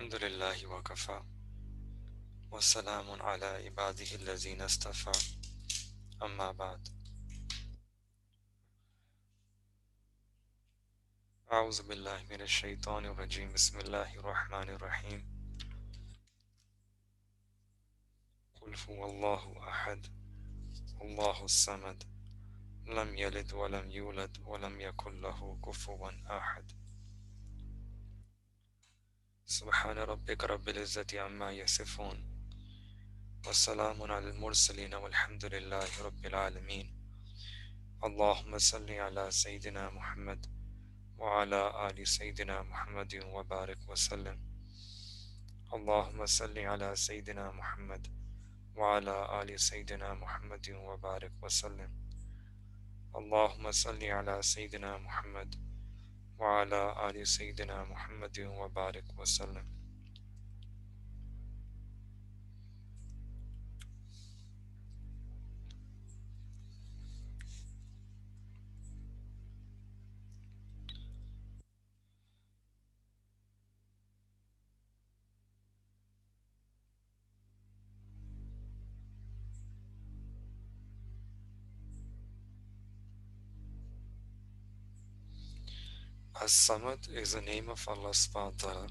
Alhamdulillahi wa kafa. Wa salamun ala ibadihi allazina istafa. Amma ba'd. A'udhu billahi minash shaitanir rajim. Bismillahir rahmanir rahim. Qul huwallahu ahad. Allahu samad. Lam yalid wa lam yulad wa lam yakul lahu kufuwan ahad. Subhana rabbika rabbil izzati amma yasifun. Wa salamun ala al-mursalin walhamdulillahi rabbil alameen. Allahumma salli ala Sayyidina Muhammad وعلى آل سيدنا محمد وبارك وسلم. اللهم صل على سيدنا محمد وعلى آل سيدنا محمد وبارك وسلم. اللهم صل على سيدنا محمد وعلى آل سيدنا محمد وبارك وسلم. Asamat is the name of Allah subhanahu wa ta'ala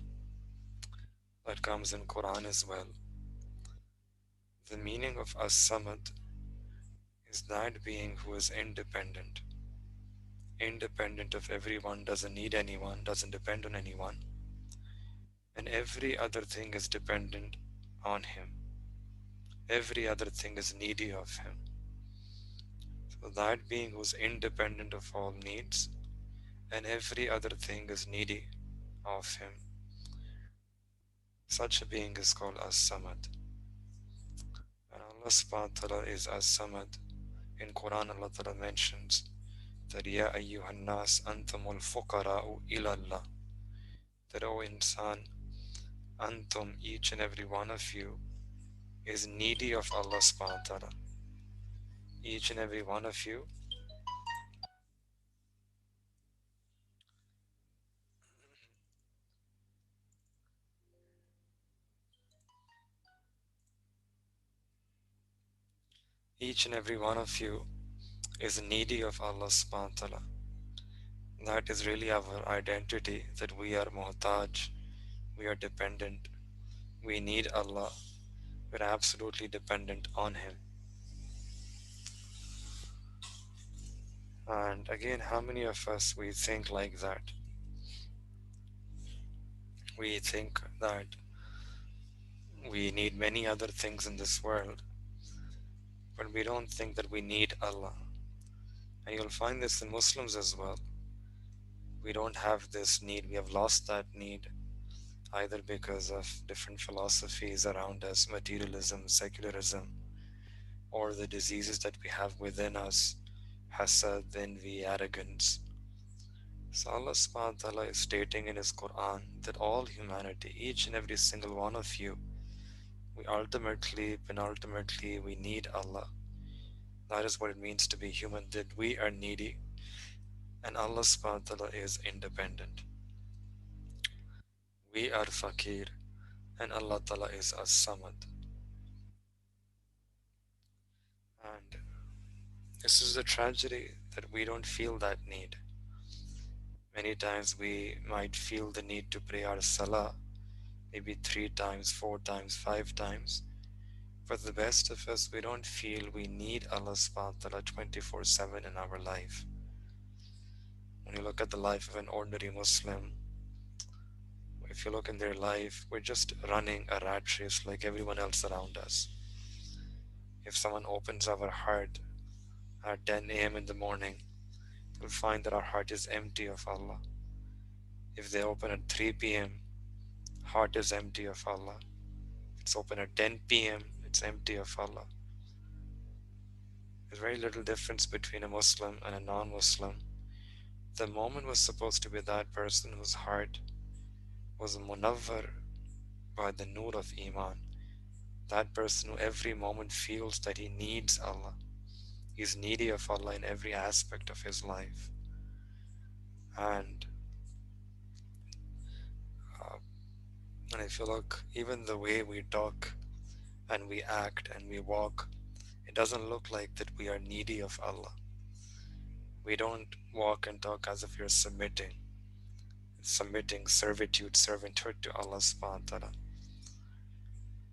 that comes in Quran as well. The meaning of Asamat is that being who is independent of everyone, doesn't need anyone, doesn't depend on anyone, and every other thing is dependent on him. Every other thing is needy of him. So that being who is independent of all needs, and every other thing is needy of him, such a being is called As-Samad. And Allah subhanahu wa ta'ala is As-Samad. In Quran, Allah ta'ala mentions that Ya ayyuhan nas antumul fuqara'u ilallah. That, O insan, antum, each and every one of you, is needy of Allah subhanahu wa ta'ala. Each and every one of you is needy of Allah subhanahu wa ta'ala. That is really our identity, that we are muhtaj, we are dependent, we need Allah, we're absolutely dependent on Him. And again, how many of us we think like that? We think that we need many other things in this world, but we don't think that we need Allah. And you'll find this in Muslims as well. We don't have this need, we have lost that need, either because of different philosophies around us, materialism, secularism, or the diseases that we have within us, hasad, envy, arrogance. So Allah subhanahu wa ta'ala is stating in His Quran that all humanity, each and every single one of you, we ultimately, penultimately, we need Allah. That is what it means to be human, that we are needy and Allah subhanahu wa ta'ala is independent. We are fakir and Allah ta'ala is as-samad. And this is the tragedy, that we don't feel that need. Many times we might feel the need to pray our salah, maybe 3 times, 4 times, 5 times. But the best of us, we don't feel we need Allah subhanahu wa ta'ala 24/7 in our life. When you look at the life of an ordinary Muslim, if you look in their life, we're just running a rat race like everyone else around us. If someone opens our heart at 10 a.m. in the morning, you'll find that our heart is empty of Allah. If they open at 3 p.m., heart is empty of Allah. If it's open at 10 p.m., it's empty of Allah. There's very little difference between a Muslim and a non-Muslim. The moment was supposed to be that person whose heart was munawwar by the nur of Iman. That person who every moment feels that he needs Allah. He's needy of Allah in every aspect of his life. And if you look, even the way we talk and we act and we walk, it doesn't look like that we are needy of Allah. We don't walk and talk as if you're submitting servitude, servanthood to Allah subhanahu wa ta'ala.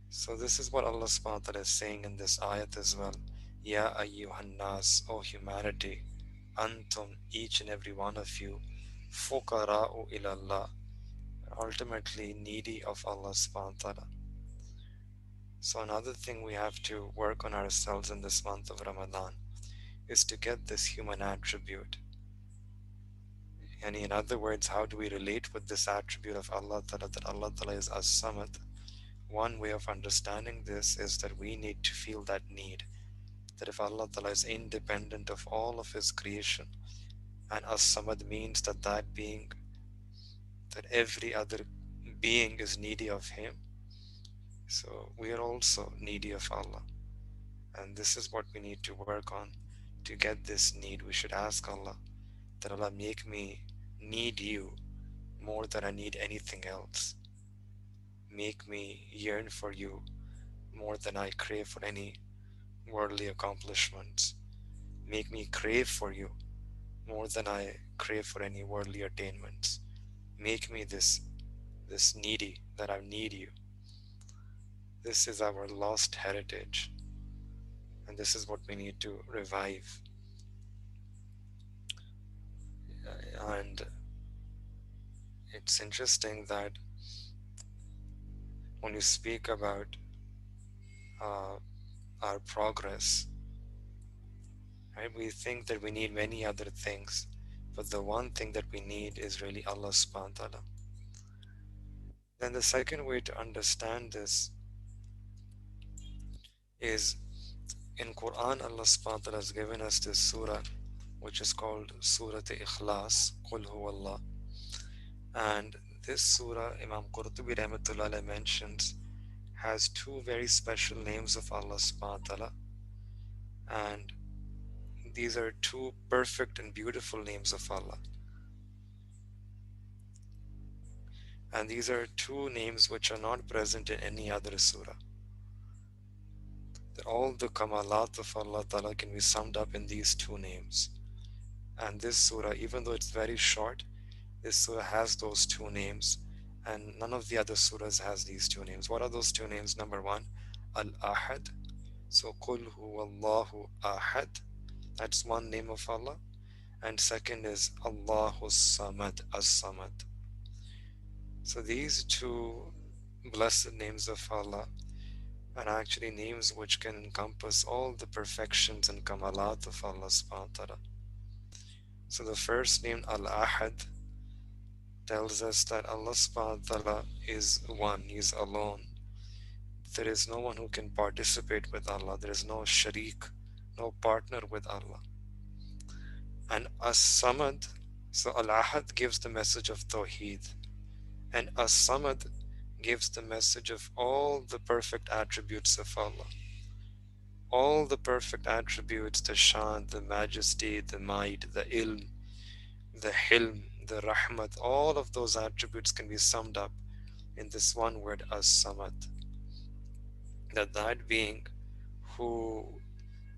So this is what Allah subhanahu wa ta'ala is saying in this ayat as well. Ya ayyuhan nas, O humanity, antum, each and every one of you, fuqara'u ilallah, ultimately needy of Allah subhanahu wa ta'ala. So another thing we have to work on ourselves in this month of Ramadan is to get this human attribute. And in other words, how do we relate with this attribute of Allah Ta'ala, that Allah Ta'ala is As-Samad? One way of understanding this is that we need to feel that need, that if Allah Ta'ala is independent of all of His creation, and As-Samad means that that being, that every other being is needy of Him, so we are also needy of Allah. And this is what we need to work on. To get this need, we should ask Allah that Allah make me need You more than I need anything else. Make me yearn for You more than I crave for any worldly accomplishments. Make me crave for You more than I crave for any worldly attainments. Make me this needy, that I need You. This is our lost heritage, and this is what we need to revive. And it's interesting that when you speak about uh, our progress, right, we think that we need many other things, but the one thing that we need is really Allah subhanahu wa ta'ala. Then the second way to understand this is in Quran, Allah subhanahu wa ta'ala has given us this surah which is called Surah Ikhlas, Qul Huwallah. And this surah, Imam Qurtubi Rahmatullah mentions, has two very special names of Allah subhanahu wa ta'ala. And these are two perfect and beautiful names of Allah. And these are two names which are not present in any other surah. That all the kamalat of Allah Ta'ala can be summed up in these two names. And this surah, even though it's very short, this surah has those two names, and none of the other surahs has these two names. What are those two names? Number one, Al-Ahad. So, Qul Huwallahu Ahad. That's one name of Allah. And second is Allahu Samad, As-Samad. So these two blessed names of Allah are actually names which can encompass all the perfections and kamalat of Allah subhanahu wa ta'ala. So the first name, Al-Ahad, tells us that Allah subhanahu wa ta'ala is one, He is alone. There is no one who can participate with Allah. There is no sharik, no partner with Allah. And As-Samad, so Al-Ahad gives the message of Tawheed, and As-Samad gives the message of all the perfect attributes of Allah. All the perfect attributes, the Shan, the majesty, the might, the ilm, the hilm, the rahmat, all of those attributes can be summed up in this one word, As-Samad. That being who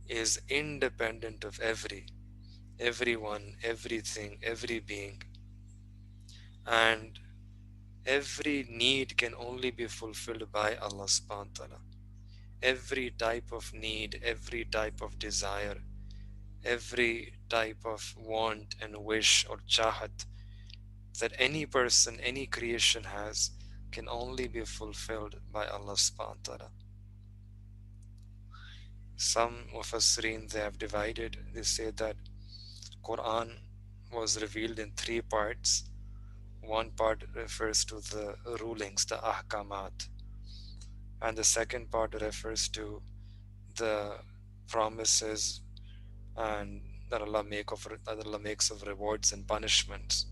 is independent of everyone, everything, every being, and every need can only be fulfilled by Allah subhanahu wa ta'ala. Every type of need, every type of desire, every type of want and wish or chahat that any person, any creation has, can only be fulfilled by Allah subhanahu wa ta'ala. Some Mufassirin, they have divided, they say that Quran was revealed in three parts. One part refers to the rulings, the ahkamat, and the second part refers to the promises and that Allah makes of rewards and punishments.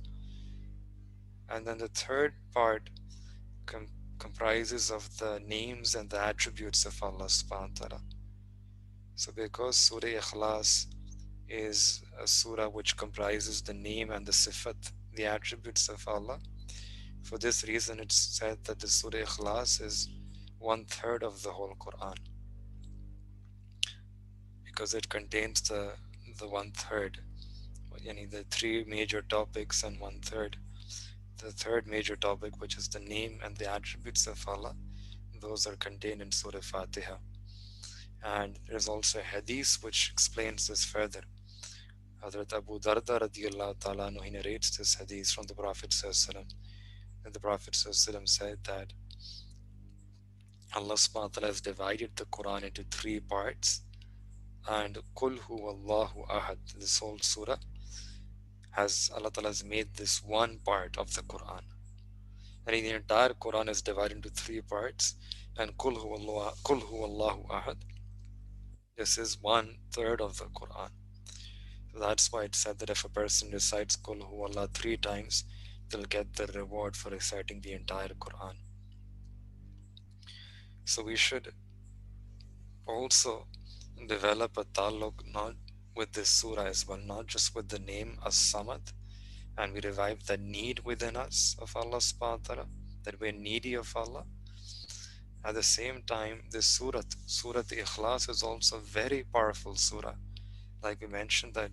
And then the third part comprises of the names and the attributes of Allah subhanahu wa ta'ala. So because Surah Ikhlas is a surah which comprises the name and the sifat, the attributes of Allah, For this reason, it's said that the Surah Ikhlas is one third of the whole Quran because it contains the one third, yani the three major topics and one third. The third major topic, which is the name and the attributes of Allah, those are contained in Surah Fatiha. And there's also a hadith which explains this further. Hazrat Abu Darda radiallahu ta'ala anhu, he narrates this hadith from the Prophet sallallahu, and the Prophet sallallahu said that Allah subhanahu wa ta'ala has divided the Quran into three parts, and Qul huwallahu ahad, this whole surah, has Allah ta'ala has made this one part of the Quran. And the entire Quran is divided into three parts, and Qul huwallahu ahad, this is one third of the Quran. So that's why it said that if a person recites Qul huwallah three times, they'll get the reward for reciting the entire Quran. So we should also develop a taluk not with this surah as well, not just with the name Asamat, and we revive the need within us of Allah subhanahu wa ta'ala, that we're needy of Allah. At the same time, this Surah Ikhlas is also a very powerful surah. Like we mentioned that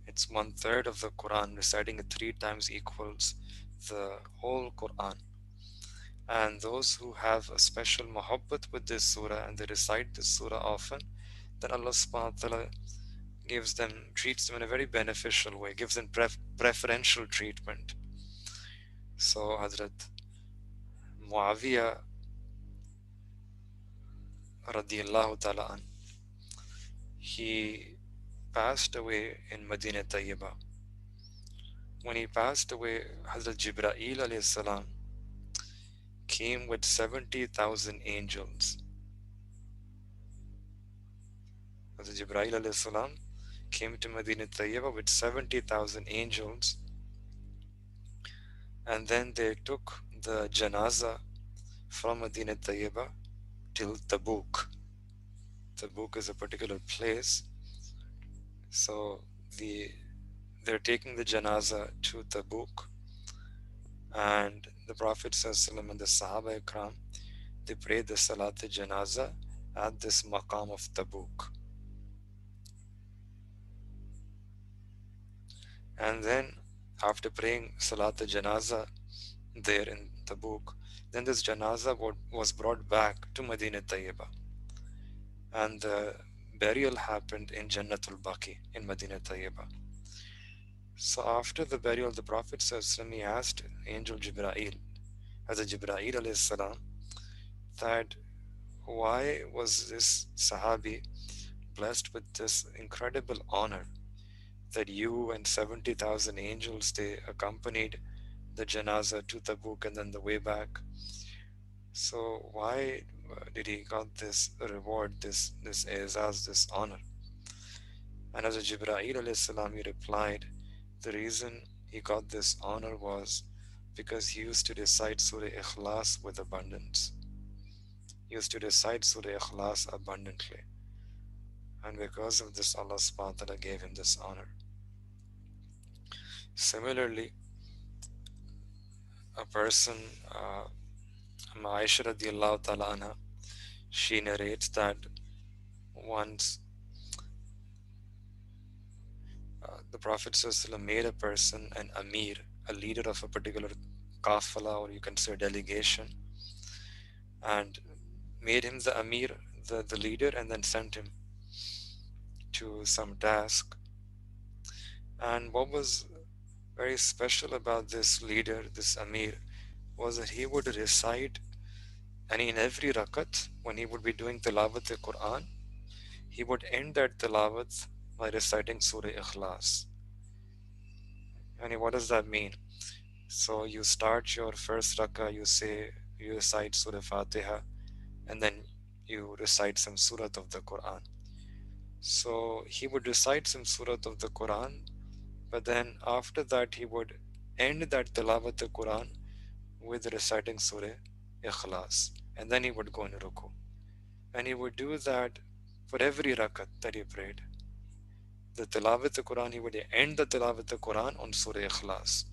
it's one third of the Quran, reciting it three times equals the whole Quran. And those who have a special muhabbat with this surah and they recite this surah often, then Allah subhanahu wa ta'ala treats them in a very beneficial way, gives them preferential treatment. So Hazrat Muawiyah radiallahu ta'ala an, he passed away in Medina Tayyibah. When he passed away, Hazrat Jibreel alayhi salam came with 70,000 angels. Hazrat Jibreel alayhi salam came to Medina Tayyibah with 70,000 angels, and then they took the janaza from Medina Tayyibah till Tabuk. Tabuk is a particular place. So they're taking the janaza to Tabuk, and the Prophet ﷺ and the Sahaba Ikram, they prayed the Salat Janaza at this maqam of Tabuk. And then after praying Salat Janaza there in Tabuk, then this janaza was brought back to Medina Tayyibah, and the burial happened in Jannatul Baqi in Medina Tayyibah. So after the burial, the Prophet ﷺ, he asked Angel Jibreel, as a Jibreel alayhi salam, that why was this Sahabi blessed with this incredible honor that you and 70,000 angels, they accompanied the janaza to Tabuk and then the way back. So why did he got this reward, this izaz, this honor? And as a Jibreel alayhi salam, he replied, the reason he got this honor was because he used to recite Surah Ikhlas with abundance. He used to recite Surah Ikhlas abundantly. And because of this, Allah subhanahu wa ta'ala gave him this honor. Similarly, a person, Aisha radiallahu ta'ala anha, she narrates that once the Prophet ﷺ made a person an Amir, a leader of a particular kafala, or you can say delegation, and made him the Amir, the leader, and then sent him to some task. And what was very special about this leader, this Amir, was that he would recite, and in every rakat, when he would be doing tilawat al-Quran, he would end that tilawat by reciting Surah Ikhlas. And what does that mean? So you start your first rakah, you recite Surah Fatiha, and then you recite some surah of the Quran. So he would recite some surah of the Quran, but then after that he would end that tilawat al-Quran with reciting Surah Ikhlas, and then he would go in ruku. And he would do that for every rakat that he prayed. The tilawat al-Quran, he would end the tilawat al-Quran on Surah Ikhlas.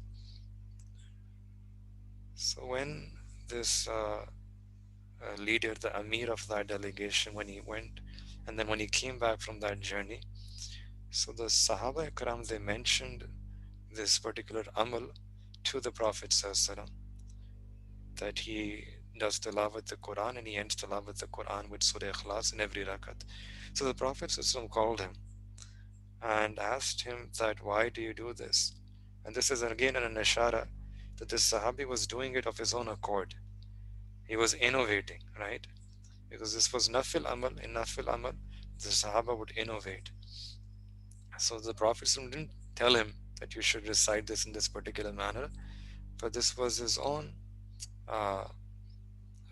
So when this leader, the Amir of that delegation, when he went, and then when he came back from that journey, so the Sahaba Ikram, they mentioned this particular amal to the Prophet ﷺ, that he does tilawat the Quran and he ends tilawat the Quran with Surah Ikhlas in every rakat. So the Prophet ﷺ called him and asked him that why do you do this? And this is again an ishara that this Sahabi was doing it of his own accord. He was innovating, right? Because this was nafil amal. In nafil amal, the Sahaba would innovate. So the Prophet ﷺ didn't tell him that you should recite this in this particular manner, but this was his own. I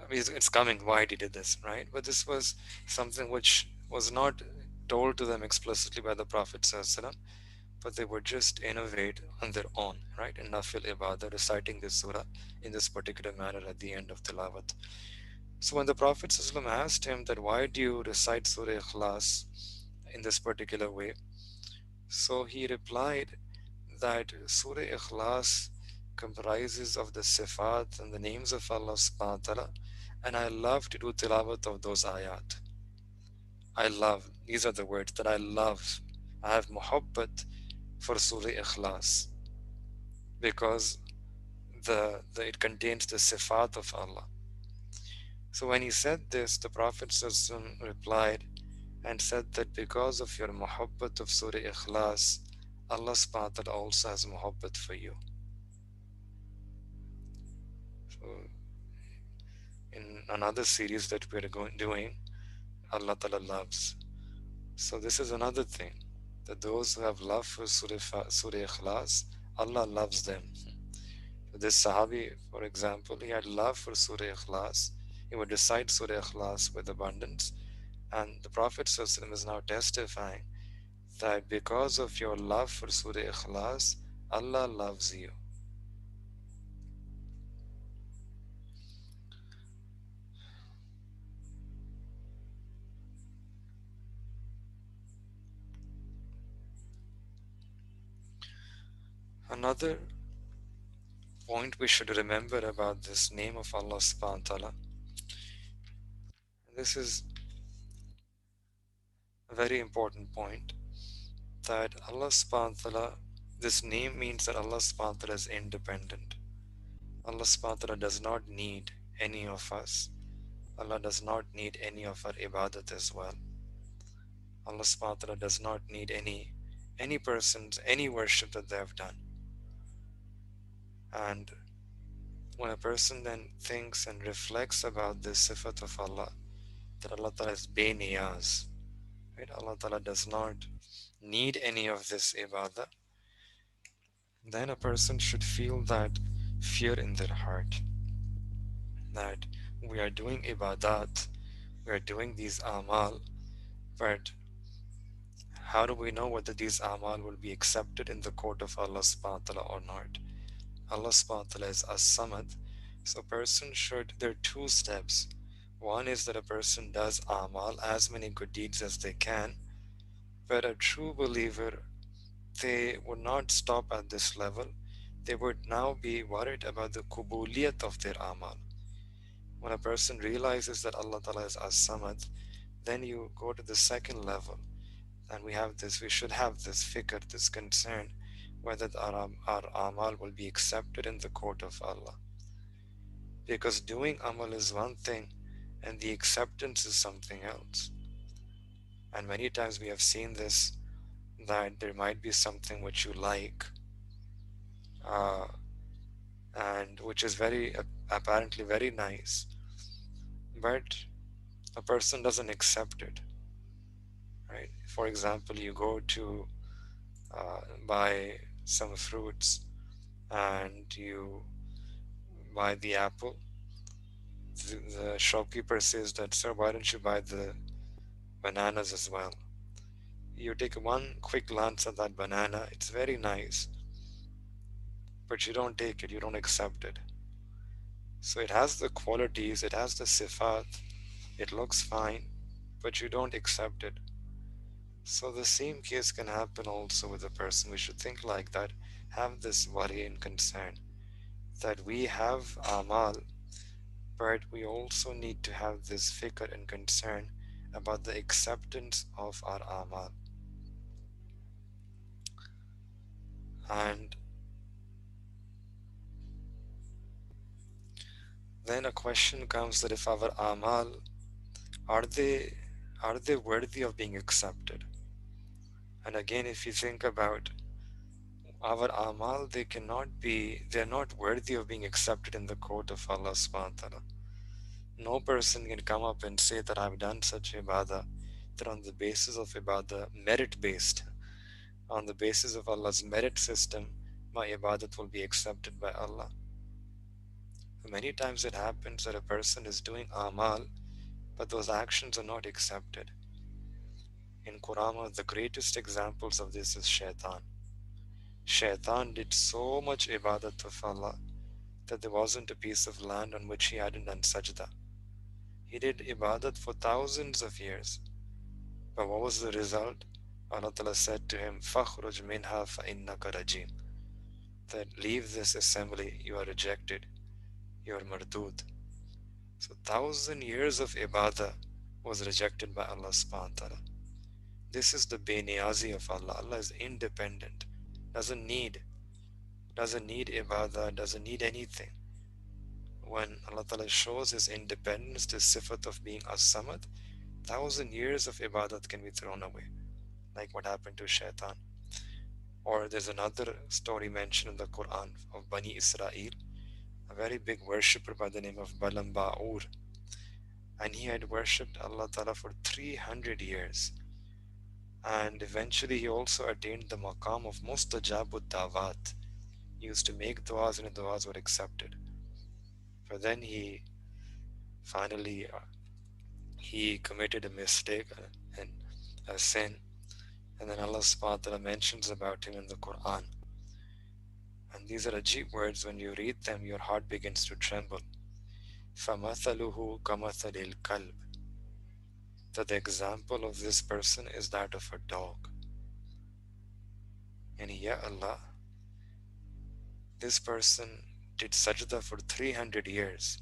mean, it's coming why he did this, right? But this was something which was not told to them explicitly by the Prophet ﷺ, but they would just innovate on their own, right? In nafil ibadah, reciting this surah in this particular manner at the end of tilawat. So when the Prophet ﷺ asked him that why do you recite Surah Ikhlas in this particular way, so he replied that Surah Ikhlas comprises of the sifat and the names of Allah subhanahu wa ta'ala, and I love to do tilawat of those ayat. I love, these are the words that I love. I have muhabbat for Surah Ikhlas because it contains the sifat of Allah. So when he said this, the Prophet ﷺ replied and said that because of your muhabbat of Surah Ikhlas, Allah subhanahu wa ta'ala also has muhabbat for you. So in another series that we're doing, Allah Ta'ala loves. So this is another thing, that those who have love for Surah Ikhlas, Allah loves them. This Sahabi, for example, he had love for Surah Ikhlas. He would recite Surah Ikhlas with abundance. And the Prophet ﷺ is now testifying that because of your love for Surah Ikhlas, Allah loves you. Another point we should remember about this name of Allah subhanahu wa ta'ala, this is a very important point, that Allah subhanahu wa ta'ala, this name means that Allah subhanahu wa ta'ala is independent. Allah subhanahu wa ta'ala does not need any of us. Allah does not need any of our ibadat as well. Allah subhanahu wa ta'ala does not need any person's any worship that they have done. And when a person then thinks and reflects about this sifat of Allah, that Allah Ta'ala is beniyaz, right? Allah Ta'ala does not need any of this ibadah, then a person should feel that fear in their heart, that we are doing ibadat, we are doing these amal, but how do we know whether these amal will be accepted in the court of Allah subhanahu wa ta'ala or not? Allah subhanahu wa ta'ala is Asamat. So a person should, there are two steps. One is that a person does amal, as many good deeds as they can, but a true believer, they would not stop at this level. They would now be worried about the kubuliyat of their amal. When a person realizes that Allah Ta'ala is As-Samad, then you go to the second level. And we should have this fikr, this concern, whether our amal will be accepted in the court of Allah. Because doing amal is one thing, and the acceptance is something else. And many times we have seen this, that there might be something which you like, uh, and which is apparently very nice, but a person doesn't accept it, right? For example, you go to buy some fruits and you buy the apple. The shopkeeper says that, sir, why don't you buy the bananas as well? You take one quick glance at that banana, it's very nice, but you don't take it, you don't accept it. So it has the qualities, it has the sifat, it looks fine, but you don't accept it. So the same case can happen also with a person. We should think like that, have this worry and concern, that we have amal, but we also need to have this fikr and concern about the acceptance of our amal. And then a question comes that if our amal are they worthy of being accepted? And again, if you think about our amal, they're not worthy of being accepted in the court of Allah subhanahu wa ta'ala. No person can come up and say that I've done such ibadah, that on the basis of ibadah, merit based, on the basis of Allah's merit system, my ibadat will be accepted by Allah. Many times it happens that a person is doing amal, but those actions are not accepted. In Qur'an, the greatest examples of this is Shaitan. Shaitan did so much ibadat of Allah that there wasn't a piece of land on which he hadn't done sajda. He did ibadat for thousands of years. But what was the result? Allah Ta'ala said to him, فَخْرُجْ مِنْهَا فَإِنَّكَ رَجِيمٌ, that leave this assembly, you are rejected, you are mardud. So 1,000 years of ibadah was rejected by Allah subhanahu wa ta'ala. This is the beniyazi of Allah. Allah is independent, doesn't need, doesn't need ibadah, doesn't need anything. When Allah Ta'ala shows His independence, the sifat of being Asamat, 1,000 years of ibadat can be thrown away, like what happened to Shaitan. Or there's another story mentioned in the Quran of Bani Israel, a very big worshipper by the name of Balam Ba'ur, and he had worshipped Allah Ta'ala for 300 years. And eventually he also attained the maqam of mustajabud dawat. He used to make du'as and the du'as were accepted. But then he finally he committed a mistake and a sin, and then Allah subhanahu wa ta'ala mentions about him in the Quran. And these are ajib words. When you read them, your heart begins to tremble. فَمَثَلُهُ كَمَثَلِ الْكَلْبِ, that the example of this person is that of a dog. And ya Allah, this person did sajda for 300 years.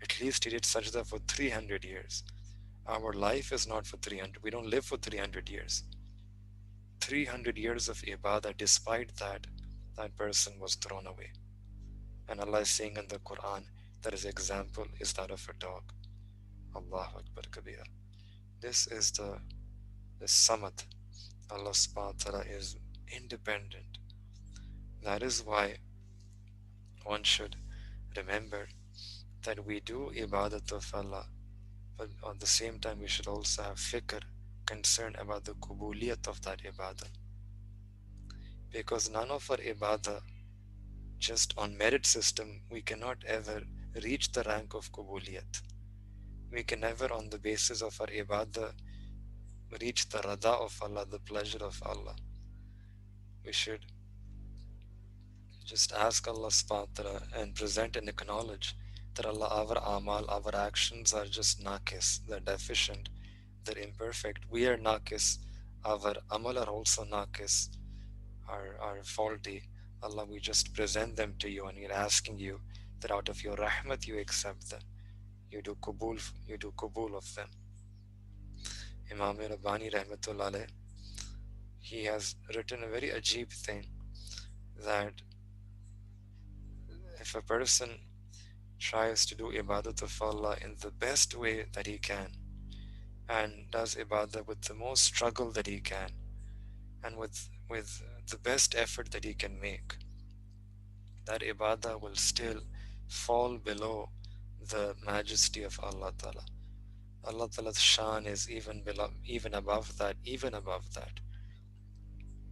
At least he did sajda for 300 years. Our life is not for 300. We don't live for 300 years. 300 years of ibadah, despite that, that person was thrown away. And Allah is saying in the Quran that his example is that of a dog. Allahu Akbar Kabira. This is the Samad. Allah subhanahu wa ta'ala is independent. That is why one should remember that we do ibadat of Allah, but at the same time we should also have fikr, concern about the kubuliyat of that ibadah. Because none of our ibadah, just on merit system, we cannot ever reach the rank of kubuliyat. We can never, on the basis of our ibadah, reach the rada of Allah, the pleasure of Allah. We should just ask Allah subhanahu wa ta'ala and present and acknowledge that Allah, our amal, our actions are just naqis, they're deficient, they're imperfect. We are naqis, our amal are also naqis, are faulty. Allah, we just present them to you and we're asking you that out of your rahmat you accept them. You do kubul of them. Imam Rabbani Rahmatullah alayh, he has written a very ajib thing, that if a person tries to do ibadat of Allah in the best way that he can, and does ibadah with the most struggle that he can, and with the best effort that he can make, that ibadah will still fall below the majesty of Allah Ta'ala. Allah Ta'ala's shan is even below, even above that, even above that.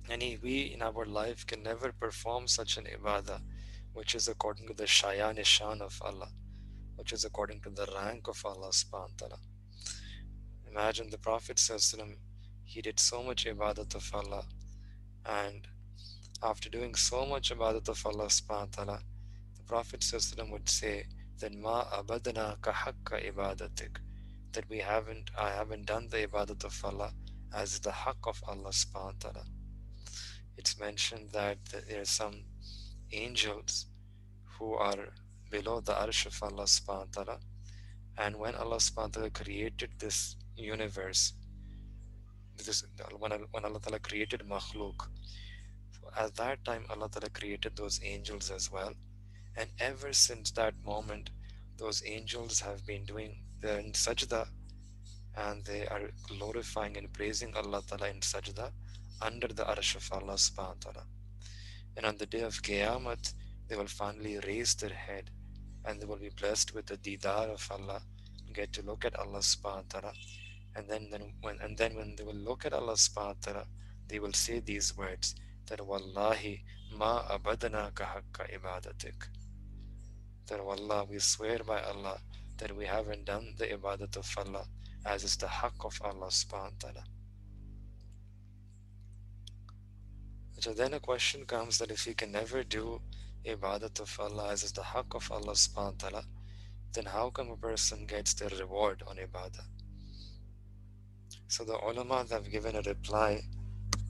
And we in our life can never perform such an ibadah which is according to the shayan shan of Allah, which is according to the rank of Allah subhanahu wa ta'ala. Imagine the Prophet ﷺ, he did so much ibadat of Allah, and after doing so much ibadat of Allah subhanahu wa ta'ala, the Prophet ﷺ would say that ma abadna ka haqqa ibadatik, that I haven't done the ibadat of Allah as the haqq of Allah subhanahu wa ta'ala. It's mentioned that there are some angels who are below the arsh of Allah subhanahu wa ta'ala. And when Allah subhanahu wa ta'ala created this universe, this, when Allah ta'ala created makhluk, so at that time Allah ta'ala created those angels as well. And ever since that moment, those angels have been doing their in sajda, and they are glorifying and praising Allah ta'ala in sajda under the arsh of Allah subhanahu wa ta'ala. And on the day of Qiyamah, they will finally raise their head and they will be blessed with the didar of Allah, get to look at Allah subhanahu wa ta'ala. And then when they will look at Allah subhanahu wa ta'ala, they will say these words that Wallahi ma abadana ka haqqa ibadatik. That Wallah, we swear by Allah that we haven't done the ibadat of Allah as is the haqq of Allah subhanahu wa ta'ala. So then a question comes that if we can never do ibadat of Allah as is the haqq of Allah subhanahu wa ta'ala, then how come a person gets their reward on ibadah? So the ulama have given a reply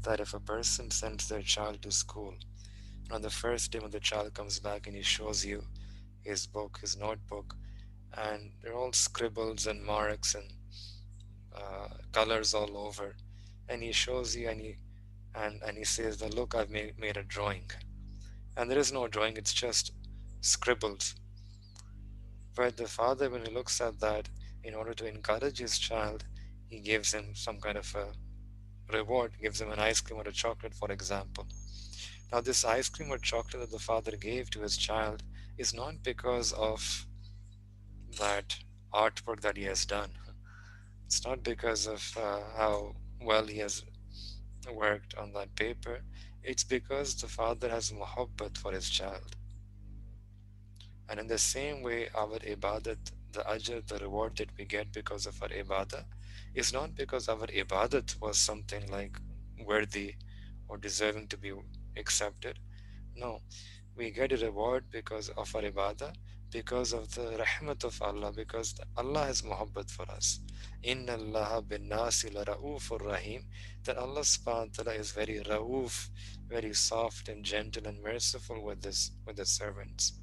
that if a person sends their child to school, and on the first day when the child comes back and he shows you his book, his notebook, and they're all scribbles and marks and colors all over, and he shows you and he says that look, I've made a drawing, and there is no drawing, it's just scribbles. But the father, when he looks at that, in order to encourage his child, he gives him some kind of a reward, gives him an ice cream or a chocolate, for example. Now, this ice cream or chocolate that the father gave to his child is not because of that artwork that he has done. It's not because of how well he has worked on that paper. It's because the father has muhabbat for his child. And in the same way, our ibadat, the ajr, the reward that we get because of our ibadah, is not because our ibadat was something like worthy or deserving to be accepted. No, we get a reward because of our ibadah, because of the rahmat of Allah, because Allah has muhabbat for us. Inna Allah bin nasi la ra'ufur rahim, that Allah subhanahu wa ta'ala is very ra'uf, very soft and gentle and merciful with the servants.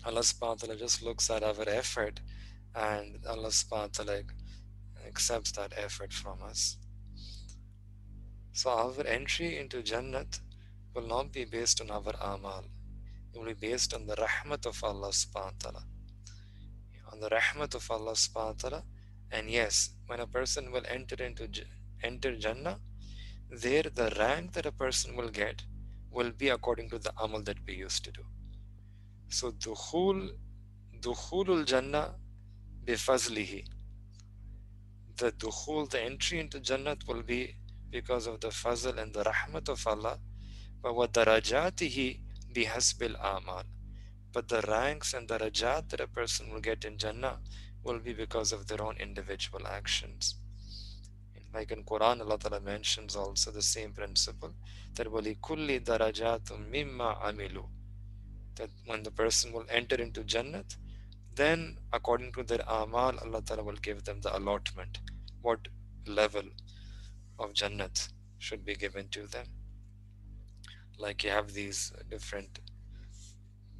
Allah subhanahu wa ta'ala just looks at our effort, and Allah subhanahu wa ta'ala accepts that effort from us. So our entry into Jannat will not be based on our amal. It will be based on the rahmat of Allah subhanahu wa ta'ala. On the rahmat of Allah subhanahu wa ta'ala. And yes, when a person will enter Jannah, there the rank that a person will get will be according to the amal that we used to do. So dukhulul Jannah bifazlihi. The entry into Jannat will be because of the fazl and the rahmat of Allah. But wa darajatihi bihasbil amal. But the ranks and the rajat that a person will get in Jannah will be because of their own individual actions. Like in Quran, Allah Ta'ala mentions also the same principle that وَلِكُلِّ دَرَجَاتٌ مِمَّا عَمِلُوا, that when the person will enter into Jannat, then according to their amal, Allah Ta'ala will give them the allotment, what level of Jannat should be given to them. Like you have these different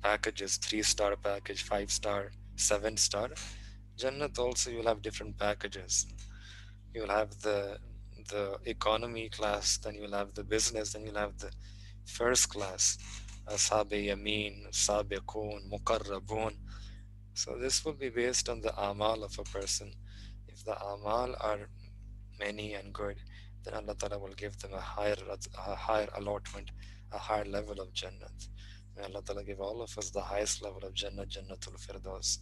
packages, 3-star package, 5-star, 7-star. Jannat also you'll have different packages. You'll have the economy class, then you'll have the business, then you'll have the first class. Ashabi Yameen, Sabiqun, Muqarrabun. So this will be based on the amal of a person. If the amal are many and good, then Allah Ta'ala will give them a higher allotment, a higher level of Jannat. May Allah Ta'ala give all of us the highest level of Jannat, Jannatul Firdaus.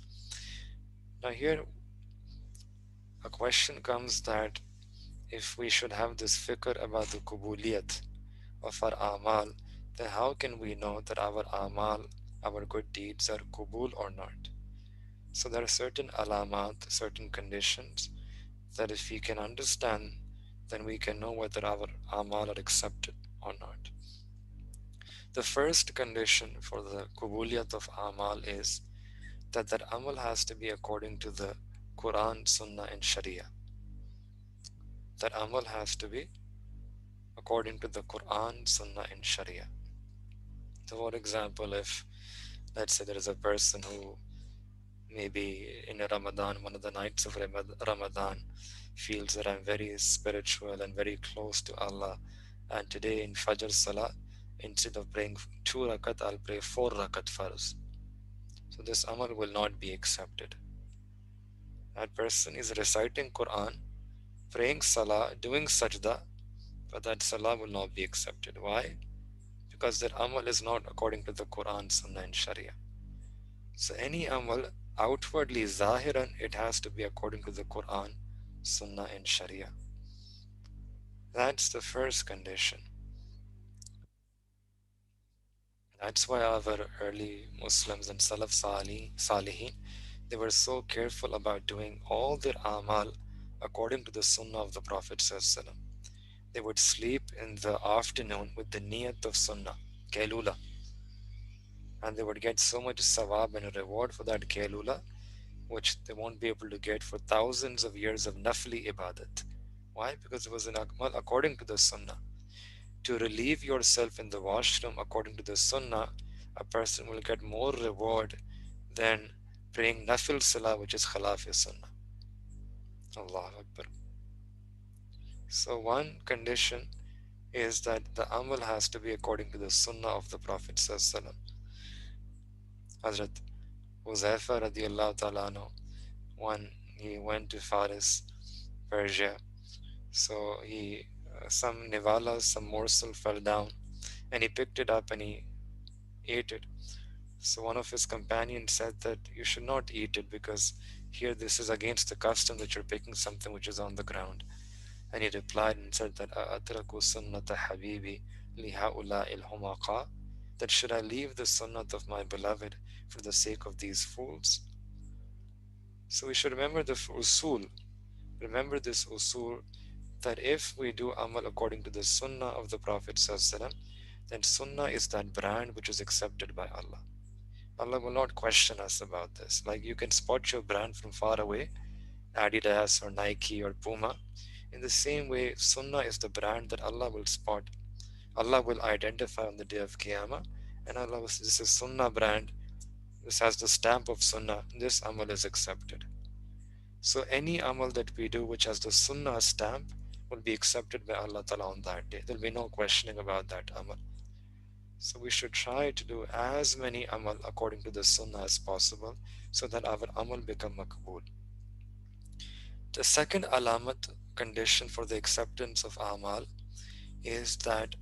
Now here, a question comes that if we should have this fikr about the kubuliyat of our amal, then how can we know that our amal, our good deeds are kubul or not? So there are certain alamat, certain conditions that if we can understand, then we can know whether our amal are accepted or not. The first condition for the kubuliyat of amal is that that amal has to be according to the Quran, Sunnah and Sharia. That amal has to be according to the Quran, Sunnah and Sharia. So for example, if Let's say there is a person who maybe in a Ramadan, one of the nights of Ramadan, feels that I'm very spiritual and very close to Allah. And today in Fajr Salah, instead of praying 2 rakat, I'll pray 4 rakat first. So this amal will not be accepted. That person is reciting Quran, praying Salah, doing sajda, but that Salah will not be accepted. Why? Because that amal is not according to the Quran, Sunnah, and Sharia. So any amal outwardly zahiran, it has to be according to the Quran, Sunnah, and Sharia. That's the first condition. That's why our early Muslims and Salihin, they were so careful about doing all their amal according to the Sunnah of the Prophet ﷺ. They would sleep in the afternoon with the niyat of Sunnah, Kailula, and they would get so much sawab and reward for that Kailula, which they won't be able to get for thousands of years of nafli ibadat. Why? Because it was an akmal according to the Sunnah. To relieve yourself in the washroom according to the Sunnah, a person will get more reward than praying nafil salah, which is khalaf Sunnah. Allahu Akbar. So one condition is that the amal has to be according to the Sunnah of the Prophet Sallallahu. Hazrat Huzaifa radiallahu ta'ala anhu, when he went to Faris, Persia, so some nivalas, some morsel fell down, and he picked it up and he ate it. So one of his companions said that you should not eat it because here this is against the custom that you're picking something which is on the ground. And he replied and said that Atraku sunnata habibi lihaula il humaqa, that should I leave the sunnat of my beloved for the sake of these fools? So we should remember the usul. Remember this usul, that if we do amal according to the sunnah of the Prophet ﷺ, then sunnah is that brand which is accepted by Allah. Allah will not question us about this. Like you can spot your brand from far away, Adidas or Nike or Puma. In the same way, Sunnah is the brand that Allah will spot. Allah will identify on the day of Qiyamah, and Allah will say, this is Sunnah brand. This has the stamp of Sunnah. This amal is accepted. So any amal that we do which has the Sunnah stamp will be accepted by Allah Ta'ala on that day. There will be no questioning about that amal. So we should try to do as many amal according to the Sunnah as possible so that our amal become makbul. The second alamat condition for the acceptance of amal is that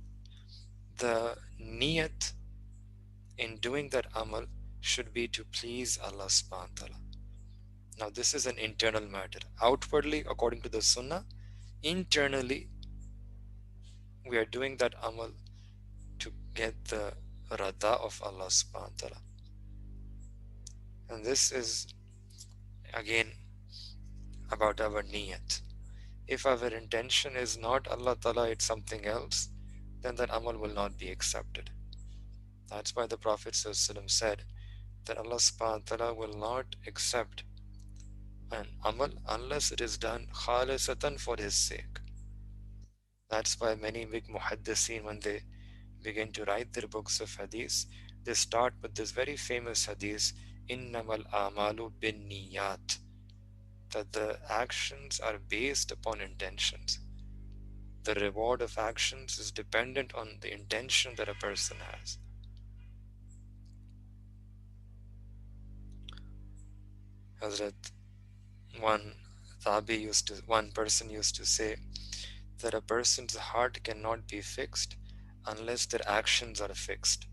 the niyat in doing that amal should be to please Allah subhanahu wa ta'ala. Now this is an internal matter. Outwardly, according to the Sunnah, internally, we are doing that amal to get the rada of Allah subhanahu wa ta'ala. And this is again about our niyat. If our intention is not Allah Ta'ala, it's something else, then that amal will not be accepted. That's why the Prophet ﷺ said that Allah subhanahu wa ta'ala will not accept an amal unless it is done khalisatan for His sake. That's why many big muhaddiseen, when they begin to write their books of hadith, they start with this very famous hadith, innamal amalu bin niyat, that the actions are based upon intentions. The reward of actions is dependent on the intention that a person has. Hazrat, one one person used to say that a person's heart cannot be fixed unless their actions are fixed.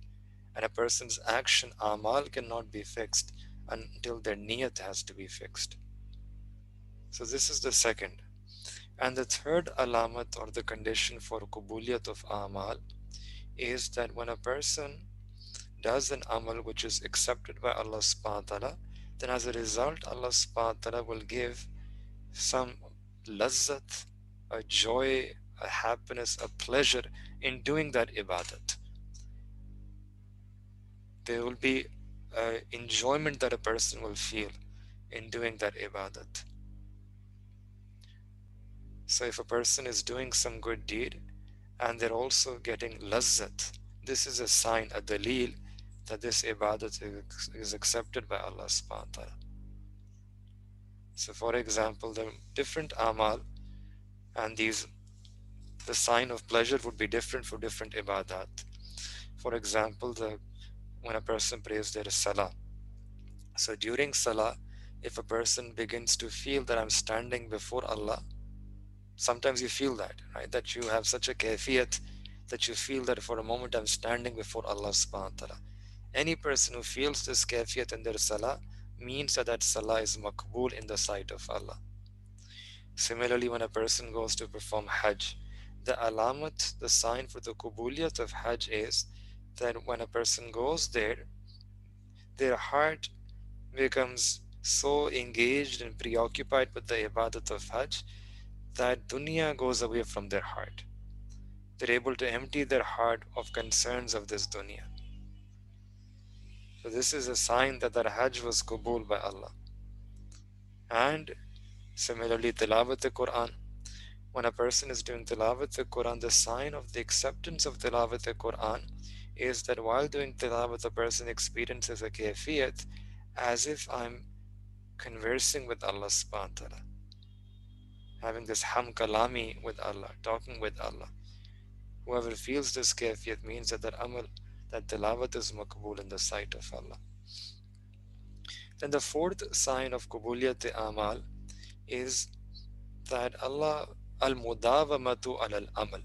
And a person's action, amal, cannot be fixed until their niyat has to be fixed. So this is the second. And the third alamat, or the condition for qubuliyat of amal, is that when a person does an amal which is accepted by Allah subhanahu wa ta'ala, then as a result Allah subhanahu wa ta'ala will give some lazzat, a joy, a happiness, a pleasure in doing that ibadat. There will be enjoyment that a person will feel in doing that ibadat. So if a person is doing some good deed and they're also getting lazzat, this is a sign, a dalil, that this ibadat is accepted by Allah subhanahu wa ta'ala. So for example, the different amal and these the sign of pleasure would be different for different ibadat. For example, when a person prays there is salah. So during salah, if a person begins to feel that I'm standing before Allah, sometimes you feel that, right? That you have such a kayfiyat that you feel that for a moment I'm standing before Allah subhanahu wa ta'ala. Any person who feels this kayfiyat in their salah means that that salah is makbul in the sight of Allah. Similarly, when a person goes to perform Hajj, the alamat, the sign for the kubuliyat of Hajj is that when a person goes there, their heart becomes so engaged and preoccupied with the ibadat of Hajj that dunya goes away from their heart. They're able to empty their heart of concerns of this dunya. So this is a sign that their Hajj was qabul by Allah. And similarly, tilawat al-Quran. When a person is doing tilawat al-Quran, the sign of the acceptance of tilawat al-Quran is that while doing tilawat, the person experiences a kayfiyat as if I'm conversing with Allah subhanahu wa ta'ala, having this ham kalami with Allah, talking with Allah. Whoever feels this kayfiyat means that amal, that tilawat is makbul in the sight of Allah. Then the fourth sign of kubuliyat amal is that Allah al-mudawamatu al-amal,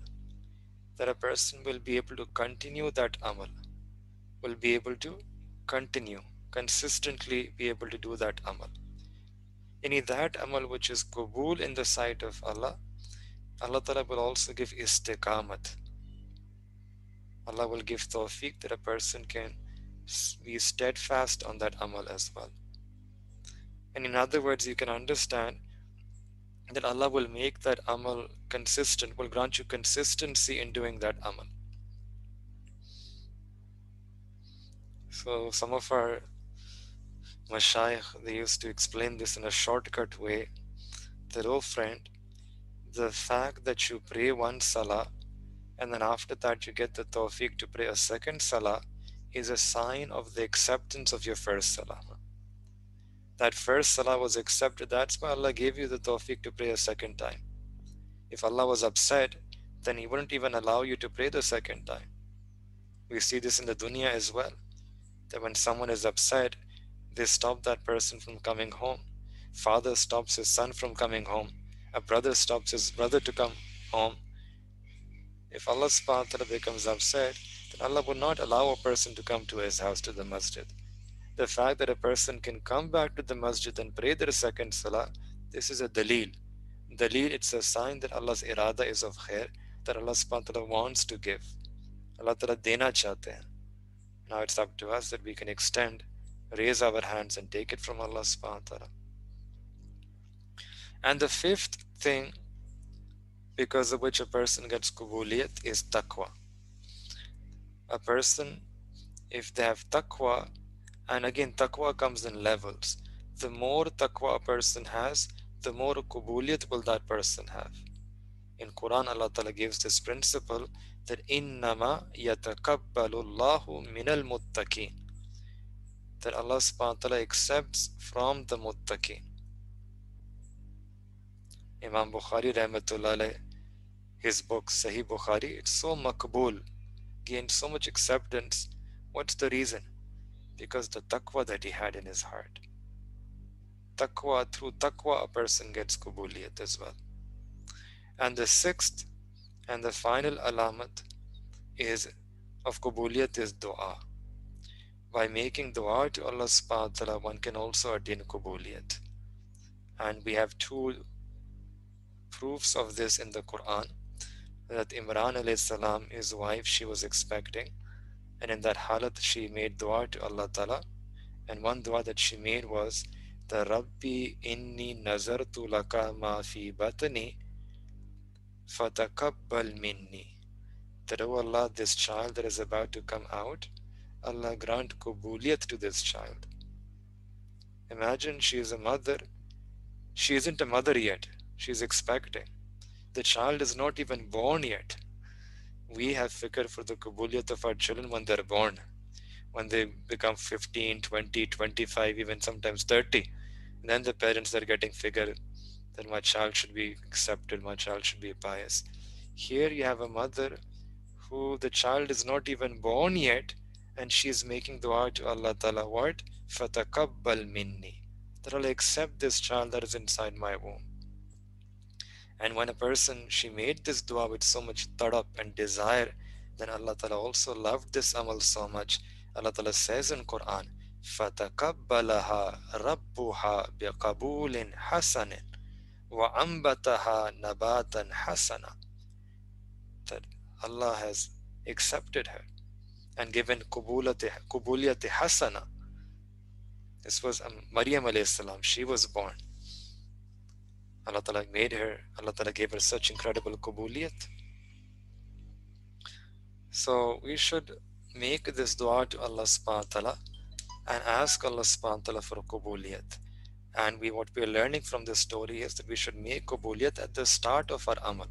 that a person will be able to continue that amal, will be able to continue, consistently be able to do that amal. Any that amal which is qabul in the sight of Allah, Allah Ta'ala will also give istiqamat. Allah will give tawfiq that a person can be steadfast on that amal as well. And in other words, you can understand that Allah will make that amal consistent, will grant you consistency in doing that amal. So some of our Shaykh, they used to explain this in a shortcut way. That, oh friend, the fact that you pray one salah and then after that you get the tawfiq to pray a second salah is a sign of the acceptance of your first salah. That first salah was accepted, that's why Allah gave you the tawfiq to pray a second time. If Allah was upset, then He wouldn't even allow you to pray the second time. We see this in the dunya as well, that when someone is upset, they stop that person from coming home. Father stops his son from coming home. A brother stops his brother to come home. If Allah subhanahu wa ta'ala becomes upset, then Allah will not allow a person to come to his house, to the masjid. The fact that a person can come back to the masjid and pray their second salah, this is a dalil. Dalil, it's a sign that Allah's irada is of khair, that Allah subhanahu wa ta'ala wants to give. Allah ta'ala dena chahte hain. Now it's up to us that we can extend, raise our hands and take it from Allah subhanahu wa ta'ala. And the fifth thing because of which a person gets kubuliyat is taqwa. A person, if they have taqwa, and again taqwa comes in levels. The more taqwa a person has, the more kubuliyat will that person have. In Quran, Allah Ta'ala gives this principle that innama yatakabbalu Allahu minal muttaqin, that Allah subhanahu wa ta'ala accepts from the muttaqin. Imam Bukhari rahmatullah alayh, his book Sahih Bukhari, it's so makbul, gained so much acceptance. What's the reason? Because the taqwa that he had in his heart. Taqwa, through taqwa a person gets kubuliyat as well. And the sixth and the final alamat is of kubuliyat is dua. By making dua to Allah subhanahu wa ta'ala, one can also attain kubuliyat. And we have two proofs of this in the Quran, that Imran alayhi salam, his wife, she was expecting, and in that halat she made dua to Allah Ta'ala, and one dua that she made was the Rabbi inni nazartu laka ma fi batni fatakabbal minni, that, oh Allah, this child that is about to come out, Allah grant kubuliyat to this child. Imagine, she is a mother, she isn't a mother yet, she is expecting. The child is not even born yet. We have fikr for the kubuliyat of our children when they're born. when they become 15, 20, 25, even sometimes 30. And then the parents are getting figure that my child should be accepted, my child should be pious. Here you have a mother who the child is not even born yet, and she is making dua to Allah Ta'ala, what? فَتَقَبَّلْ minni. That Allah accept this child that is inside my womb. And when a person, she made this dua with so much tadap and desire, then Allah Ta'ala also loved this amal so much. Allah Ta'ala says in Quran, فَتَقَبَّلَهَا رَبُّهَا بِقَبُولٍ حَسَنٍ وَأَنبَتَهَا نَبَاتًا حَسَنًا. That Allah has accepted her and given kubuliyati hasana. This was Maryam alayhi salam. She was born. Allah Ta'ala made her, Allah Ta'ala gave her such incredible kubuliyat. So we should make this dua to Allah subhanahu wa ta'ala and ask Allah subhanahu wa ta'ala for kubuliyat. And what we are learning from this story is that we should make kubuliyat at the start of our amal.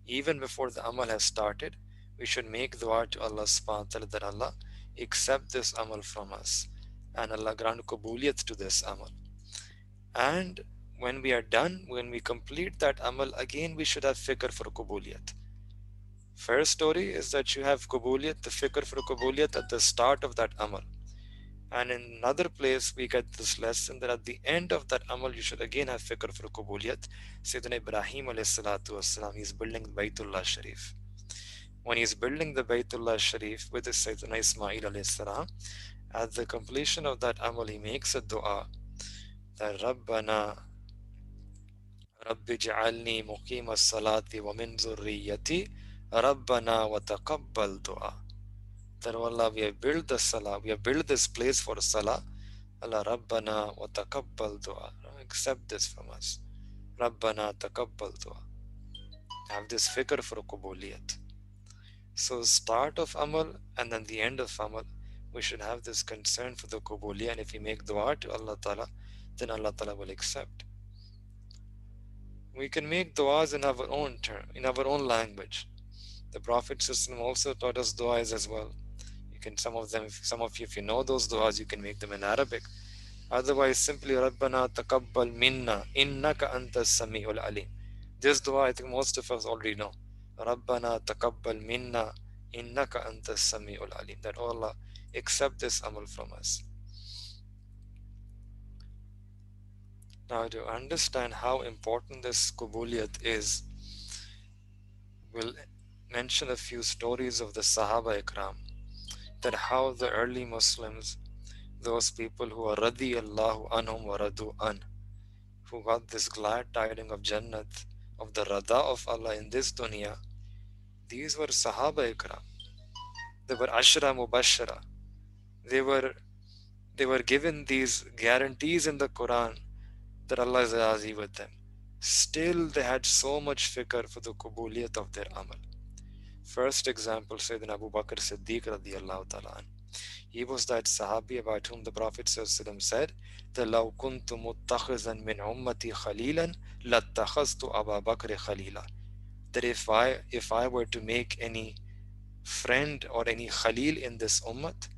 Even before the amal has started, we should make dua to Allah subhanahu wa ta'ala that Allah accept this amal from us and Allah grant kubuliyat to this amal. And when we are done, when we complete that amal, again we should have fikr for kubuliyat. First story is that you have kubuliyat, the fikr for kubuliyat at the start of that amal. And in another place, we get this lesson that at the end of that amal, you should again have fikr for kubuliyat. Sayyidina Ibrahim alayhi salatu wasalam, he's building Baytullah Sharif. When he's building the Baytullah Sharif with his Sayyidina Ismail alayhi salam, at the completion of that amal, he makes a dua that Rabbana Rabbi ja'alni muqim as-salati wa min zurriyati Rabbana wa taqabbal dua. That oh Allah, we have built the salah, we have built this place for salah. Allah Rabbana wa taqabbal dua. Accept this from us. Rabbana taqabbal dua. Have this fikr for qubuliyat. So start of amal and then the end of amal, we should have this concern for the qubuliyah, and if we make dua to Allah Ta'ala, then Allah Ta'ala will accept. We can make du'as in our own term, in our own language. The Prophet ﷺ also taught us du'as as well. You can some of you, if you know those du'as, you can make them in Arabic. Otherwise, simply Rabbana taqabbal minna innaka antas sami'ul alim. This dua I think most of us already know. Rabbana taqabbal minna innaka antas sami'ul alim. That oh Allah, accept this amal from us. Now, to understand how important this kubuliyat is, we'll mention a few stories of the Sahaba Ikram, that how the early Muslims, those people who are radiyallahu anhum wa radu an, who got this glad tiding of Jannat, of the rada of Allah in this dunya, these were Sahaba Ikram. They were Ashra Mubashara. They were given these guarantees in the Quran that Allah is razi with them. Still, they had so much fikr for the kubuliyat of their amal. First example, Sayyidina Abu Bakr Siddiq radiyallahu ta'ala. He was that Sahabi about whom the Prophet said that لَوْ كُنْتُ مُتَّخِذًا مِنْ أُمَّتِي خَلِيلًا لَاتَّخَذْتُ أَبَا بَكْرِ خَلِيلًا. That if I were to make any friend or any Khalil in this ummat,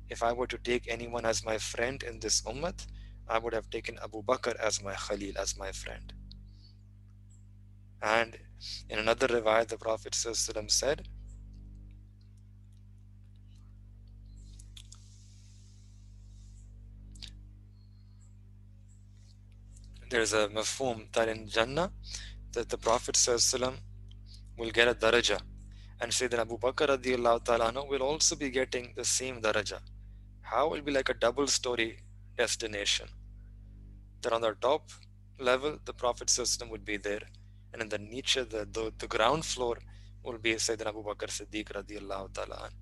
if I were to take anyone as my friend in this ummat, I would have taken Abu Bakr as my Khalil, as my friend. And in another riwayat, the Prophet said, there's a mafhum that in Jannah, that the Prophet will get a daraja. And Sayyidina Abu Bakr radiallahu ta'ala anhu will also be getting the same daraja. How? It will be like a double story destination. That on the top level, the Prophet would be there. And in the niche, the ground floor will be Sayyidina Abu Bakr Siddiq radiallahu ta'ala anhu.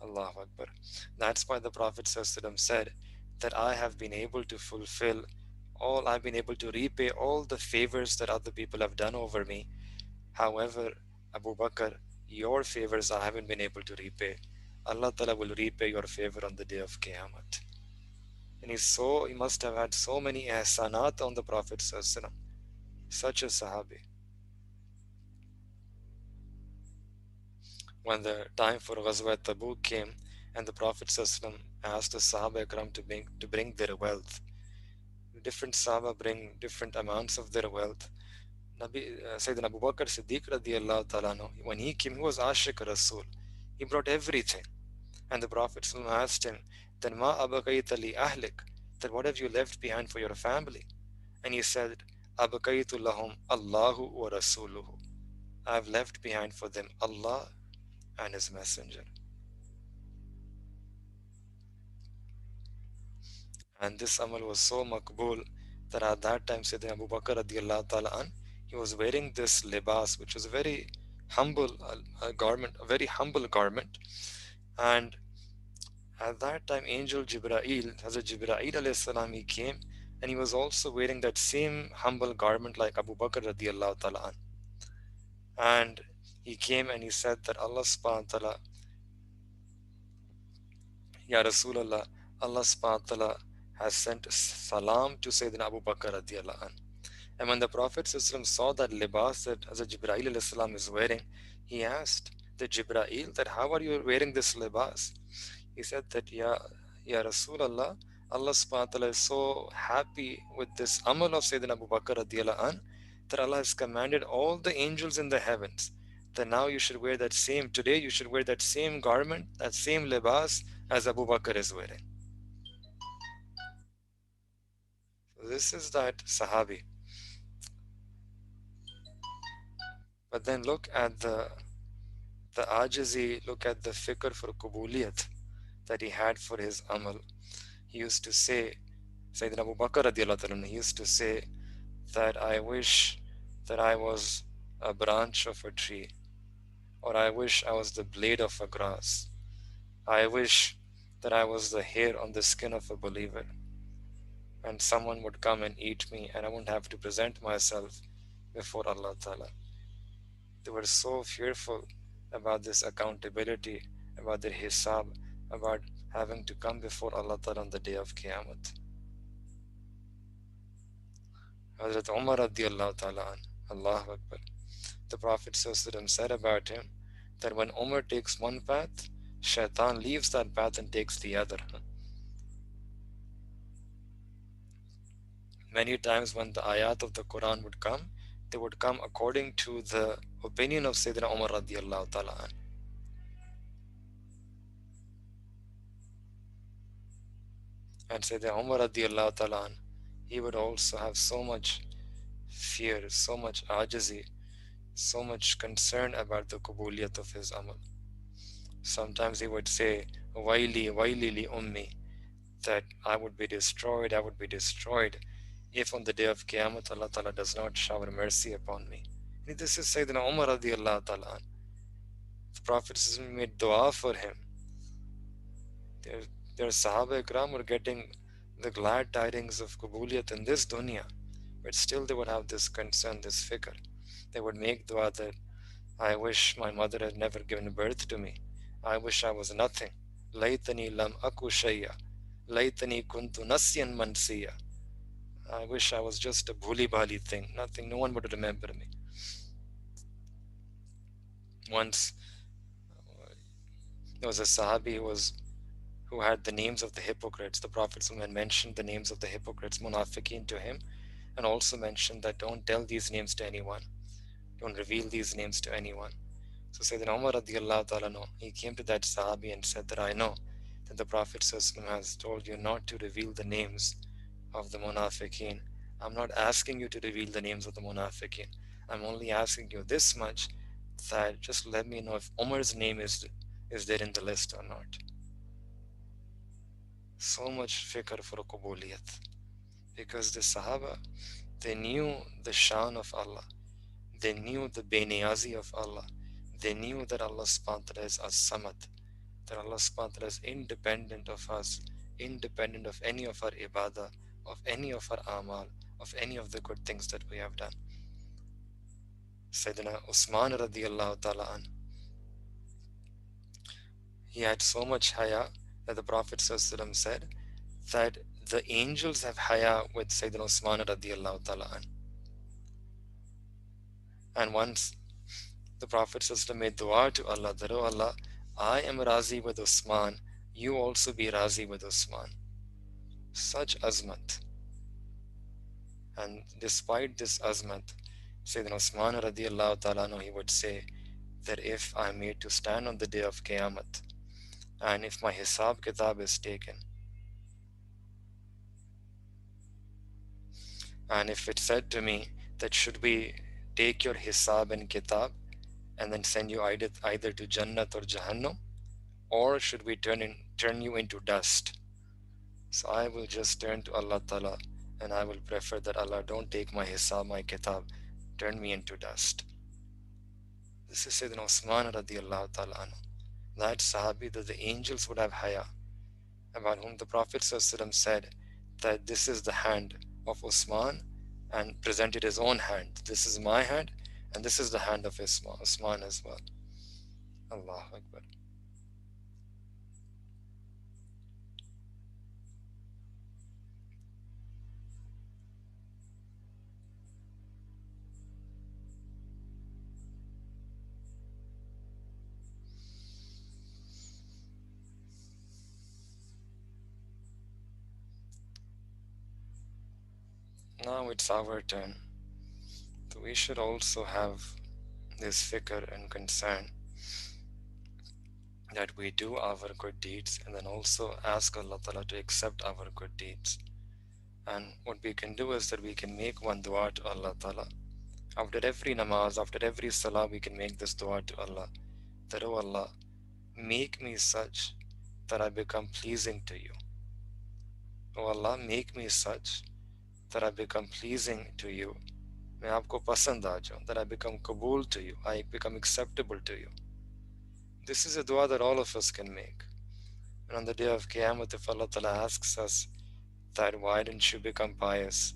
Allahu Akbar. That's why the Prophet said that I have been able to fulfill I've been able to repay all the favors that other people have done over me. However, Abu Bakr, your favors I haven't been able to repay. Allah Ta'ala will repay your favor on the day of Qiyamah. And he must have had so many ihsanat on the Prophet such a Sahabi. When the time for Ghazwat Tabuk came, And the Prophet ﷺ asked the Sahaba Ikram to bring their wealth. Different Sahaba bring different amounts of their wealth. Sayyidina Abu Bakr Siddiq radiallahu ta'ala anhu, when he came, he was Ashiq Rasul. He brought everything. And the Prophet ﷺ asked him, then ma abaqayta li ahlik, that what have you left behind for your family? And he said, abaqaytu lahum Allahu wa Rasuluhu. I have left behind for them Allah and His Messenger. And this amal was so makbul that at that time Sayyidina Abu Bakr radiallahu ta'ala an, he was wearing this libas, which was a very humble garment, a very humble garment. And at that time, Angel Jibra'il, Hazrat Jibra'il alayhi salam, he came and he was also wearing that same humble garment like Abu Bakr radiallahu ta'ala an. And he came and he said that Allah subhanahu wa ta'ala, Ya Rasulullah, Allah subhanahu wa ta'ala has sent salam to Sayyidina Abu Bakr radiallahu an. And when the Prophet ﷺ saw that libas that Hazrat Jibreel alayhi salam is wearing, he asked the Jibreel that how are you wearing this libas? He said that Ya Rasulullah, Allah subhanahu wa ta'ala is so happy with this amal of Sayyidina Abu Bakr radiallahu an, that Allah has commanded all the angels in the heavens that now you should wear that same, today you should wear that same garment, that same libas as Abu Bakr is wearing. So this is that Sahabi. But then look at the ajizi, look at the fikr for kubuliyat that he had for his amal. He used to say, Sayyidina Abu Bakr radiallahu anhu, he used to say that I wish that I was a branch of a tree, or I wish I was the blade of a grass. I wish that I was the hair on the skin of a believer, and someone would come and eat me, and I wouldn't have to present myself before Allah Ta'ala. They were so fearful about this accountability, about their hisab, about having to come before Allah Ta'ala on the day of Qiyamah. Hazrat Umar radiallahu ta'ala an, Allahu Akbar. The Prophet said about him that when Umar takes one path, Shaitan leaves that path and takes the other. Many times when the ayat of the Quran would come, they would come according to the opinion of Sayyidina Umar radiallahu ta'ala an. And Sayyidina Umar radiallahu ta'ala an, he would also have so much fear, so much ajazi, so much concern about the kubuliyat of his amal. Sometimes he would say, Waili, Waili li ummi, that I would be destroyed, I would be destroyed if on the day of Qiyamah Allah Ta'ala does not shower mercy upon me. And this is Sayyidina Umar radiallahu ta'ala an. The Prophet made dua for him. Their Sahaba Ikram were getting the glad tidings of Qabuliyat in this dunya, but still they would have this concern, this fikr. They would make dua that I wish my mother had never given birth to me. I wish I was nothing. Laytani lam aku shayya. Laytani kuntu nasyan mansiya. I wish I was just a bhuli bhali thing, nothing, no one would remember me. Once there was a Sahabi who had the names of the hypocrites. The Prophet had mentioned the names of the hypocrites, munafiqeen, to him, and also mentioned that don't tell these names to anyone. Don't reveal these names to anyone. So Sayyidina Umar radiallahu ta'ala, he came to that Sahabi and said that I know that the Prophet has told you not to reveal the names of the munafiqeen. I'm not asking you to reveal the names of the munafiqeen. I'm only asking you this much, that just let me know if Umar's name is there in the list or not. So much fikr for qubuliyat. Because the Sahaba, they knew the shan of Allah. They knew the beniyazi of Allah. They knew that Allah subhanahu wa ta'ala is Asamat, that Allah subhanahu wa ta'ala is independent of us, independent of any of our ibadah, of any of our amal, of any of the good things that we have done. Sayyidina Usman radiallahu ta'ala an, he had so much haya that the Prophet said that the angels have haya with Sayyidina Usman radiallahu ta'ala an. And once the Prophet made dua to Allah that, oh Allah, I am razi with Usman you also be razi with Usman. Such azmat. And despite this azmat, Sayyidina Usman radiallahu ta'ala anhu, he would say that if I'm made to stand on the day of Qiyamah, and if my hisab kitab is taken, and if it said to me that should we take your hisab and kitab and then send you either to Jannat or Jahannam, or should we turn you into dust? So I will just turn to Allah Ta'ala and I will prefer that Allah don't take my hisab, my kitab, turn me into dust. This is Sayyidina Usman radiallahu ta'ala anhu. That Sahabi that the angels would have haya, about whom the Prophet ﷺ said that this is the hand of Usman and presented his own hand. This is my hand and this is the hand of Usman as well. Allahu Akbar. Now it's our turn. So we should also have this fikr and concern that we do our good deeds and then also ask Allah Ta'ala to accept our good deeds. And what we can do is that we can make one dua to Allah Ta'ala. After every namaz, after every salah, we can make this dua to Allah. That, oh Allah, make me such that I become pleasing to you. Oh Allah, make me such that I become pleasing to you. मैं आपको पसंद आ जाऊं, that I become kabul to you, I become acceptable to you. This is a dua that all of us can make. And on the day of Qiyamah, if Allah Ta'ala asks us that why didn't you become pious?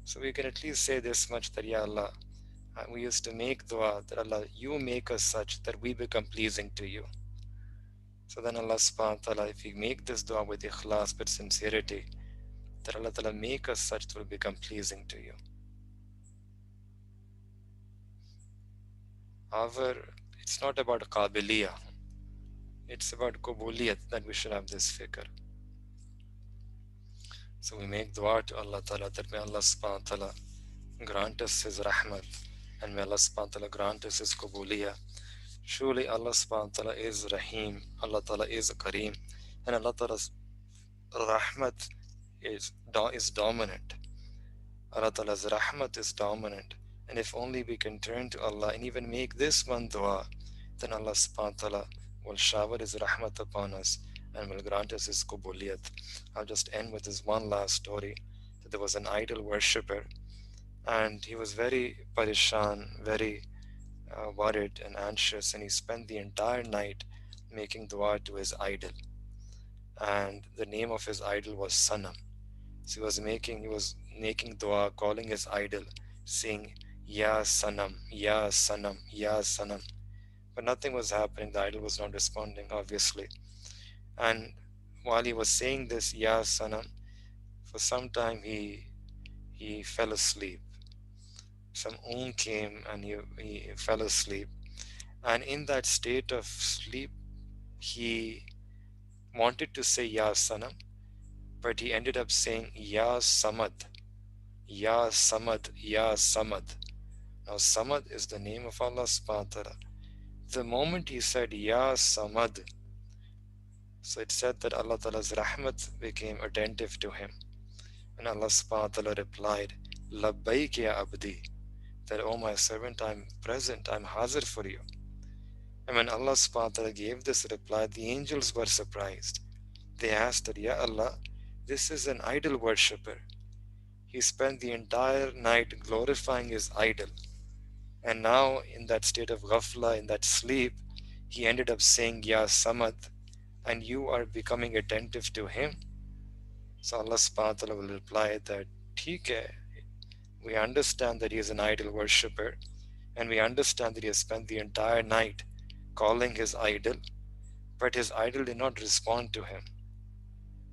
So we can at least say this much that, Ya Allah, we used to make dua that Allah, you make us such that we become pleasing to you. So then Allah subhanahu wa ta'ala, if we make this dua with ikhlas, with sincerity, that Allah Ta'ala make us such that we become pleasing to you. However, it's not about qabiliyah. It's about kubuliyat that we should have this fikr. So we make dua to Allah Ta'ala that may Allah subhanahu wa ta'ala grant us His rahmat and may Allah subhanahu wa ta'ala grant us His kubuliyah. Surely Allah subhanahu wa ta'ala is Rahim, Allah Ta'ala is Kareem, and Allah Ta'ala's rahmat is dominant. Allah Ta'ala's rahmat is dominant. And if only we can turn to Allah and even make this one dua, then Allah subhanahu wa ta'ala will shower His rahmat upon us and will grant us His kubuliyat. I'll just end with this one last story. That there was an idol worshipper and he was very parishan, very worried and anxious, and he spent the entire night making dua to his idol. And the name of his idol was Sanam. So he was making dua, calling his idol, saying, Ya Sanam, Ya Sanam, Ya Sanam. But nothing was happening. The idol was not responding, obviously. And while he was saying this, Ya Sanam, for some time he fell asleep. Some came and he fell asleep. And in that state of sleep, he wanted to say Ya Sanam, but he ended up saying Ya Samad, Ya Samad, Ya Samad. Now Samad is the name of Allah subhanahu wa ta'ala. The moment he said Ya Samad, so it said that Allah Ta'ala's rahmat became attentive to him. And Allah subhanahu wa ta'ala replied, Labbaik ya abdi, that, oh my servant, I'm present, I'm hazir for you. And when Allah subhanahu wa ta'ala gave this reply, the angels were surprised. They asked that, Ya Allah, this is an idol worshipper. He spent the entire night glorifying his idol. And now, in that state of ghafla, in that sleep, he ended up saying, Ya Samad, and you are becoming attentive to him. So Allah subhanahu wa ta'ala will reply that, Theek hai, we understand that he is an idol worshipper, and we understand that he has spent the entire night calling his idol, but his idol did not respond to him.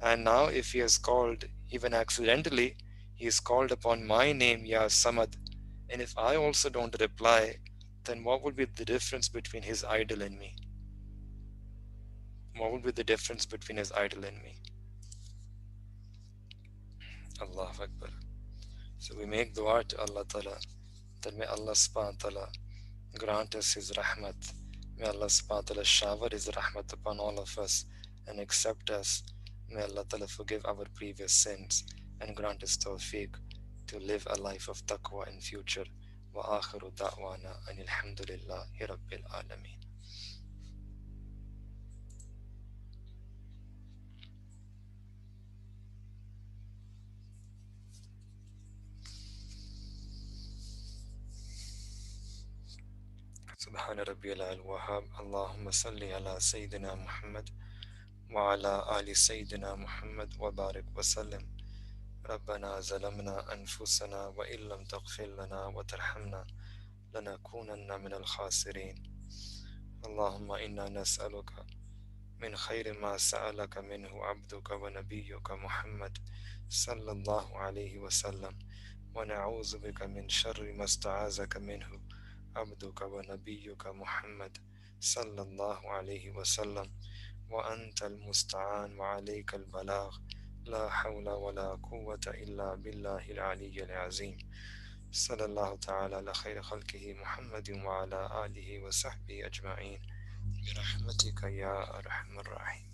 And now, if he has called, even accidentally, he has called upon my name, Ya Samad, and if I also don't reply, then what would be the difference between his idol and me? What would be the difference between his idol and me? Allahu Akbar. So we make dua to Allah Ta'ala that may Allah subhanahu wa ta'ala grant us His rahmat. May Allah subhanahu wa ta'ala shower His rahmat upon all of us and accept us. May Allah Ta'ala forgive our previous sins and grant us tawfiq to live a life of taqwa in future. Wa akhiru da'wana anil hamdulillahi rabbil alameen. سبحان ربي الوهاب اللهم صل على سيدنا محمد وعلى آل سيدنا محمد وبارك وسلم ربنا ظلمنا أنفسنا وإن لم تغفر لنا وترحمنا لنكونن من الخاسرين اللهم إنا نسألك من خير ما سألك منه عبدك ونبيك محمد صلى الله عليه وسلم ونعوذ بك من شر ما استعاذك منه عبدك ونبيك محمد صلى الله عليه وسلم وأنت المستعان وعليك البلاغ لا حول ولا قوة إلا بالله العلي العظيم صلى الله تعالى على خير خلقه محمد وعلى آله وصحبه أجمعين برحمتك يا أرحم الراحمين.